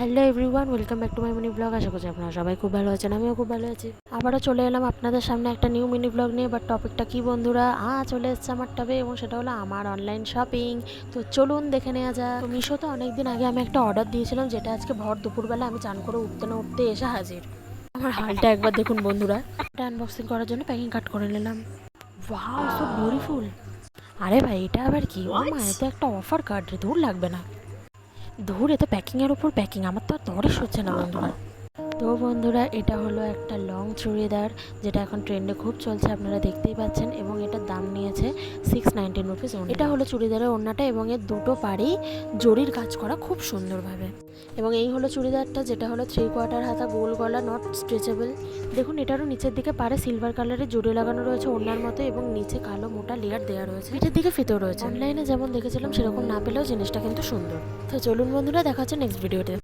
Hello everyone, welcome back to my mini blog. আশা করছি আপনারা সবাই খুব ভালো আছেন, আমিও খুব ভালো আছি। আবারও চলে এলাম আপনাদের সামনে একটা নিউ মিনি ব্লগ নিয়ে। বাট টপিকটা কি বন্ধুরা, চলে এসছে আমার টবে, এবং সেটা হলো আমার অনলাইন শপিং। তো চলুন দেখে নেওয়া যাক। তো মিশোতে অনেকদিন আগে আমি একটা অর্ডার দিয়েছিলাম, যেটা আজকে ভর দুপুরবেলা আমি চান করে উঠতে না উঠতে এসে হাজির। আমার হালটা একবার দেখুন বন্ধুরা। এটা আনবক্সিং করার জন্য প্যাকিং কাট করে নিলাম। Wow, so beautiful. আরে ভাই, এটা আবার কি? ও মা, এটা একটা অফার কার্ড রে, দূর লাগবে না। ধরে তো প্যাকিংয়ের ওপর প্যাকিং, আমার তো আর তরস হচ্ছে না বন্ধুরা। তো বন্ধুরা, এটা হলো একটা লং চুড়িদার, যেটা এখন ট্রেন্ডে খুব চলছে, আপনারা দেখতেই পাচ্ছেন। এবং এটার দাম নিয়েছে 619 রুপিস। এটা হলো চুড়িদারের ওড়নাটা, এবং এর দুটো পাড়েই জরির কাজ করা খুব সুন্দরভাবে। এবং এই হলো চুড়িদারটা, যেটা হলো 3/4 হাতা, গোল গলা, নট স্ট্রেচেবল। দেখুন, এটারও নিচের দিকে পাড়ে সিলভার কালারের জড়ি লাগানো রয়েছে ওড়নার মতো, এবং নিচে কালো মোটা লেয়ার দেওয়া রয়েছে। পিঠের দিকে ফিতেও রয়েছে। অনলাইনে যেমন দেখেছিলাম সেরকম না পেলেও জিনিসটা কিন্তু সুন্দর। তো চলুন বন্ধুরা, দেখা হচ্ছে নেক্সট ভিডিওতে।